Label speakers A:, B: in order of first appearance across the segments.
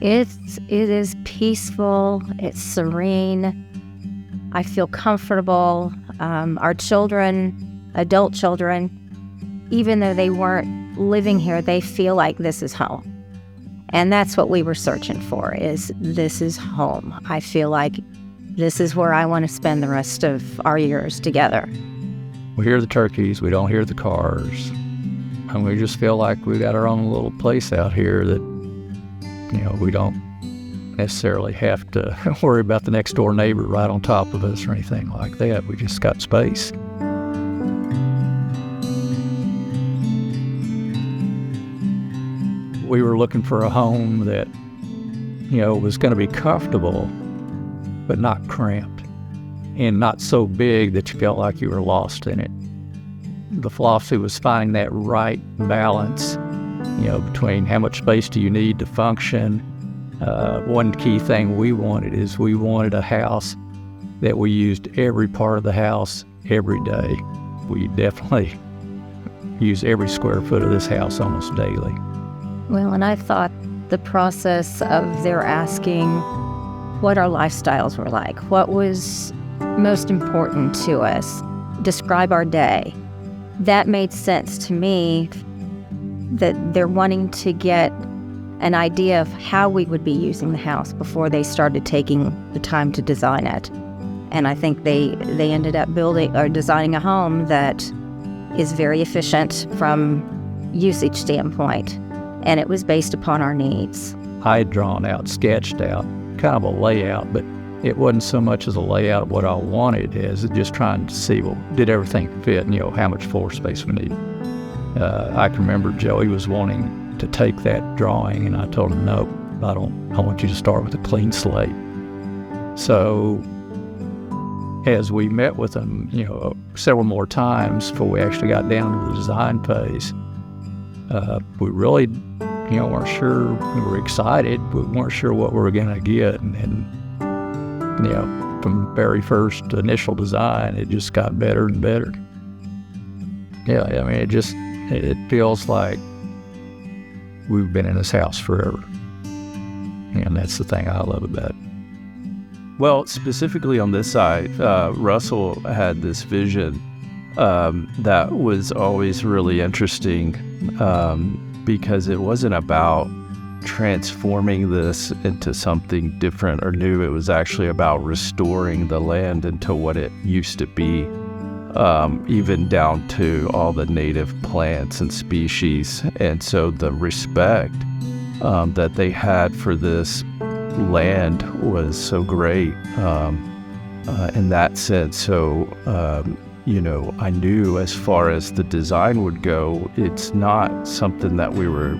A: It is peaceful. It's serene. I feel comfortable. Our children, adult children, even though they weren't living here, they feel like this is home. And that's what we were searching for, is this is home. I feel like this is where I want to spend the rest of our years together.
B: We hear the turkeys, we don't hear the cars, and we just feel like we got our own little place out here that, we don't necessarily have to worry about the next door neighbor right on top of us or anything like that. We just got space. We were looking for a home that, was going to be comfortable, but not cramped, and not so big that you felt like you were lost in it. The philosophy was finding that right balance, between how much space do you need to function. One key thing we wanted a house that we used every part of the house every day. We definitely use every square foot of this house almost daily.
A: Well, and I thought the process of their asking what our lifestyles were like, what was most important to us, describe our day. That made sense to me, that they're wanting to get an idea of how we would be using the house before they started taking the time to design it. And I think they ended up building or designing a home that is very efficient from usage standpoint. And it was based upon our needs.
B: I had sketched out kind of a layout, but it wasn't so much as a layout of what I wanted as just trying to see, did everything fit, and how much floor space we needed. I can remember Joey was wanting to take that drawing, and I told him, no, I want you to start with a clean slate. So as we met with him, several more times before we actually got down to the design phase, we really, weren't sure. We were excited, but we weren't sure what we were going to get. And from very first initial design, it just got better and better. Yeah, it feels like we've been in this house forever. And that's the thing I love about it.
C: Well, specifically on this side, Russell had this vision that was always really interesting because it wasn't about transforming this into something different or new. It was actually about restoring the land into what it used to be, even down to all the native plants and species. And so the respect that they had for this land was so great in that sense. So I knew as far as the design would go, it's not something that we were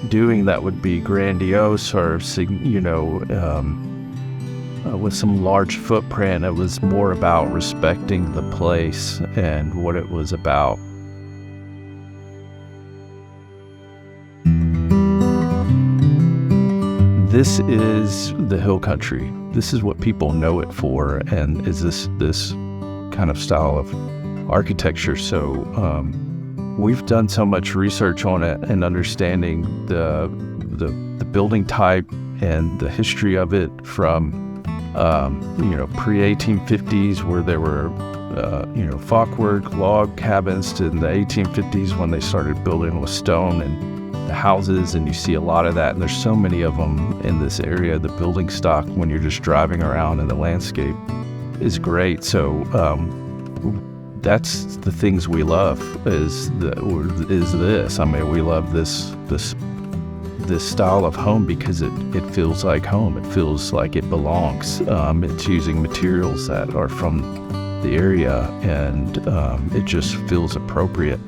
C: doing that would be grandiose or, with some large footprint. It was more about respecting the place and what it was about. This is the hill country. This is what people know it for, and is this kind of style of architecture. So we've done so much research on it and understanding the building type and the history of it from pre-1850s, where there were falkwork log cabins, to the 1850s when they started building with stone and the houses, and you see a lot of that, and there's so many of them in this area. The building stock, when you're just driving around in the landscape, is great. So that's the things we love is this. I mean, we love this style of home because it feels like home. It feels like it belongs. It's using materials that are from the area, and it just feels appropriate.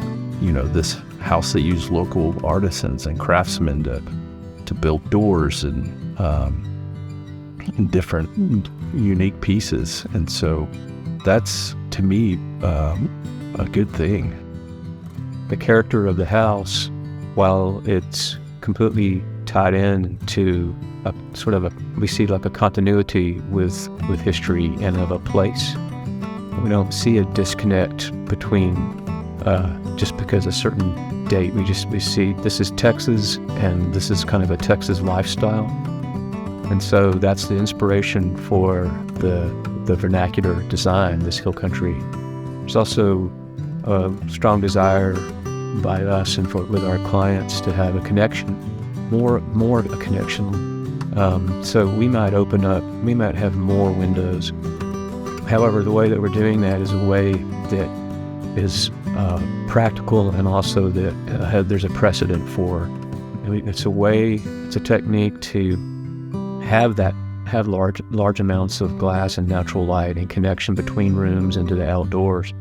C: This house that used local artisans and craftsmen to build doors and different unique pieces. And so that's, to me, a good thing.
D: The character of the house, while it's completely tied in to we see like a continuity with history and of a place. We don't see a disconnect between just because a certain date. We see this is Texas, and this is kind of a Texas lifestyle. And so that's the inspiration for the vernacular design, this hill country. There's also a strong desire by us and with our clients to have a connection, more of a connection. So we might have more windows. However, the way that we're doing that is a way that is practical, and also that there's a precedent for. It's a technique to have large amounts of glass and natural light and connection between rooms into the outdoors.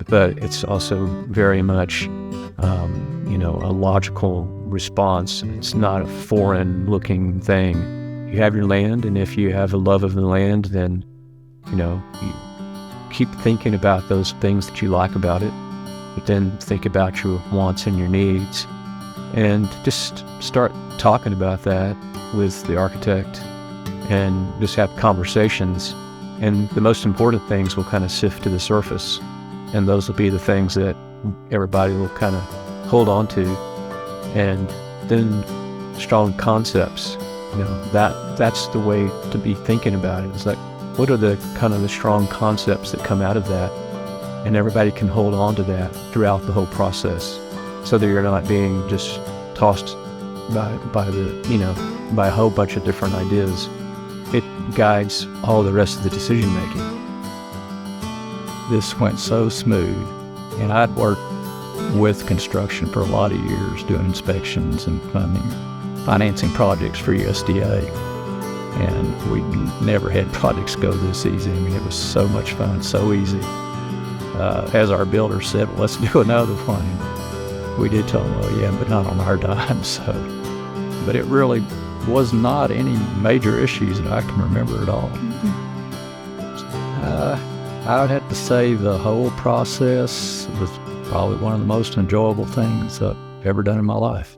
D: But it's also very much, a logical response. It's not a foreign-looking thing. You have your land, and if you have a love of the land, then, you keep thinking about those things that you like about it, but then think about your wants and your needs, and just start talking about that with the architect and just have conversations. And the most important things will kind of sift to the surface, and those will be the things that everybody will kind of hold on to. And then strong concepts, that's the way to be thinking about it. It's like, what are the kind of the strong concepts that come out of that? And everybody can hold on to that throughout the whole process, so that you're not being just tossed by a whole bunch of different ideas. It guides all the rest of the decision making.
B: This went so smooth, and I'd worked with construction for a lot of years, doing inspections and financing projects for USDA, and we never had projects go this easy. I mean, it was so much fun, so easy. As our builder said, well, let's do another one. We did tell them, well, yeah, but not on our dime. But it really was not any major issues that I can remember at all. I would have to say the whole process was probably one of the most enjoyable things I've ever done in my life.